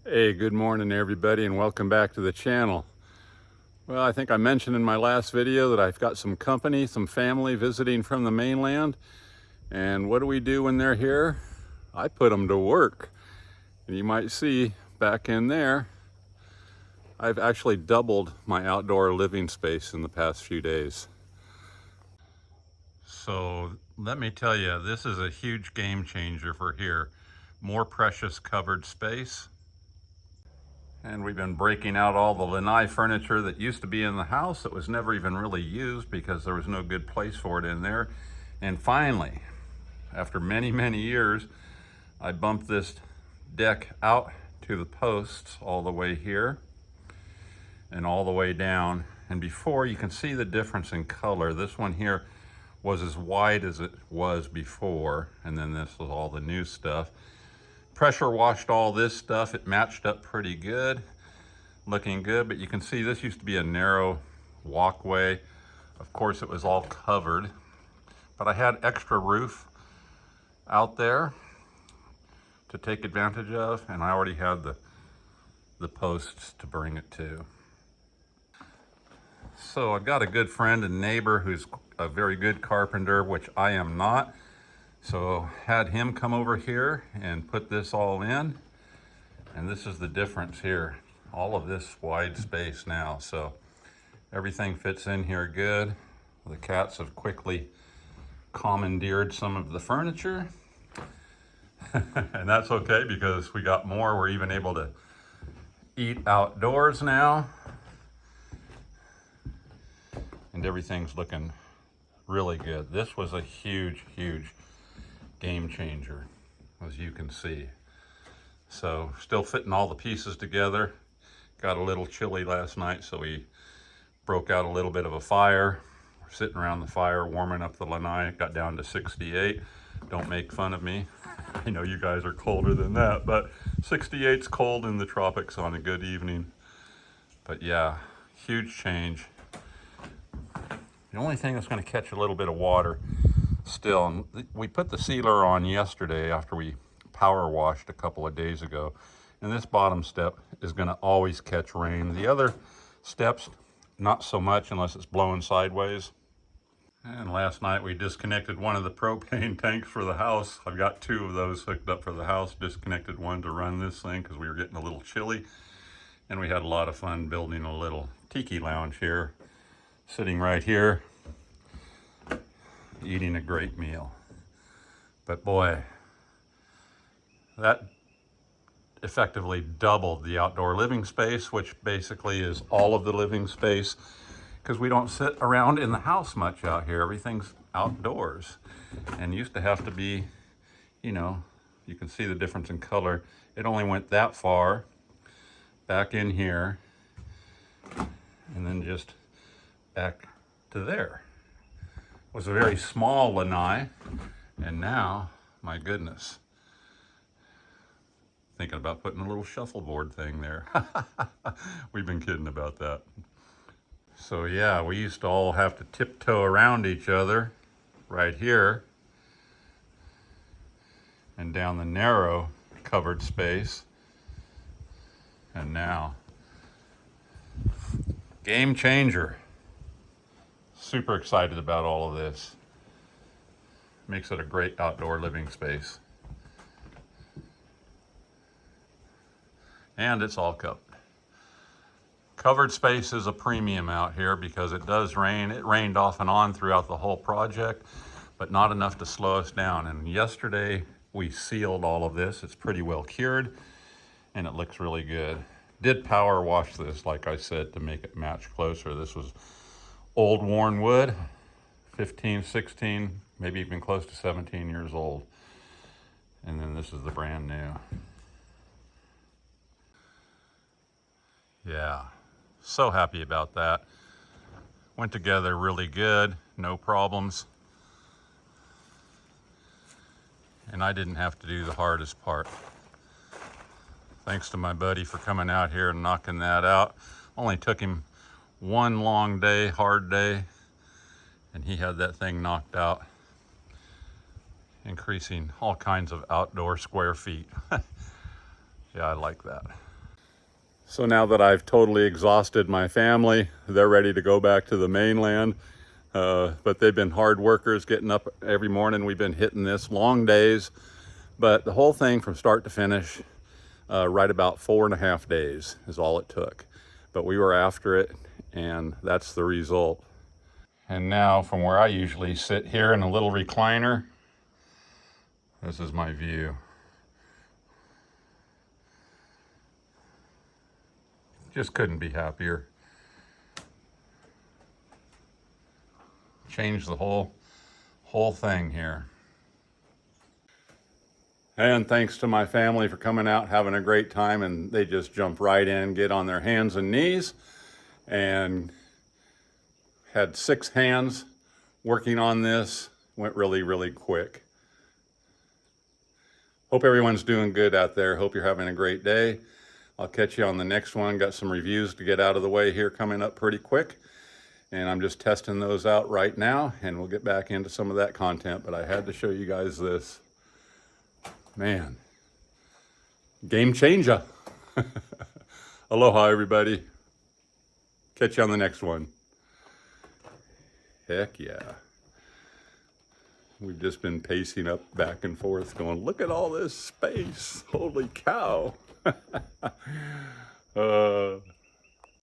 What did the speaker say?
Hey, good morning everybody and welcome back to the channel. Well, I think I mentioned in my last video that I've got some company, some family visiting from the mainland. And what do we do when they're here? I put them to work. And you might see back in there, I've actually doubled my outdoor living space in the past few days. So let me tell you, this is a huge game changer for here. More precious covered space. And we've been breaking out all the lanai furniture that used to be in the house that was never even really used because there was no good place for it in there. And finally, after many, many years, I bumped this deck out to the posts all the way here and all the way down. And before, you can see the difference in color. This one here was as wide as it was before, and then this was all the new stuff. Pressure washed all this stuff. It matched up pretty good, looking good, but you can see this used to be a narrow walkway. Of course, it was all covered, but I had extra roof out there to take advantage of, and I already had the posts to bring it to. So I've got a good friend and neighbor who's a very good carpenter, which I am not. So had him come over here and put this all in, and this is the difference here. All of this wide space now, so everything fits in here good. The cats have quickly commandeered some of the furniture, and that's okay because we got more. We're even able to eat outdoors now, and everything's looking really good. This was a huge, huge game changer, as you can see. So still fitting all the pieces together. Got a little chilly last night, so we broke out a little bit of a fire. We're sitting around the fire warming up the lanai. It got down to 68. Don't make fun of me. I know you guys are colder than that, but 68's cold in the tropics on a good evening. But yeah, huge change. The only thing that's going to catch a little bit of water still, and we put the sealer on yesterday after we power washed a couple of days ago, and this bottom step is going to always catch rain. The other steps, not so much unless it's blowing sideways. And last night we disconnected one of the propane tanks for the house. I've got two of those hooked up for the house. Disconnected one to run this thing because we were getting a little chilly, and we had a lot of fun building a little tiki lounge here, sitting right here, eating a great meal. But boy, that effectively doubled the outdoor living space, which basically is all of the living space, because we don't sit around in the house much out here. Everything's outdoors, and used to have to be, you know, you can see the difference in color. It only went that far back in here and then just back to there. It was a very small lanai, and now, my goodness, thinking about putting a little shuffleboard thing there. We've been kidding about that. So yeah, we used to all have to tiptoe around each other right here and down the narrow covered space. And now, game changer. Super excited about all of this. Makes it a great outdoor living space. And it's all covered. Covered space is a premium out here because it does rain. It rained off and on throughout the whole project, but not enough to slow us down. And yesterday we sealed all of this. It's pretty well cured and it looks really good. Did power wash this, like I said, to make it match closer. This was old worn wood, 15, 16, maybe even close to 17 years old. And then this is the brand new. Yeah, so happy about that. Went together really good, no problems. And I didn't have to do the hardest part. Thanks to my buddy for coming out here and knocking that out. Only took him one long day, hard day, and he had that thing knocked out, increasing all kinds of outdoor square feet. Yeah, I like that. So now that I've totally exhausted my family, they're ready to go back to the mainland. But they've been hard workers, getting up every morning. We've been hitting this long days, but the whole thing from start to finish, right about 4.5 days is all it took. But we were after it, and that's the result. And now from where I usually sit here in a little recliner, this is my view. Just couldn't be happier. Changed the whole thing here. And thanks to my family for coming out, having a great time, and they just jump right in, get on their hands and knees, and had 6 hands working on this. Went really, really quick. Hope everyone's doing good out there. Hope you're having a great day. I'll catch you on the next one. Got some reviews to get out of the way here coming up pretty quick. And I'm just testing those out right now, and we'll get back into some of that content. But I had to show you guys this. Man, game changer. Aloha, everybody. Catch you on the next one. Heck yeah. We've just been pacing up back and forth going, look at all this space. Holy cow.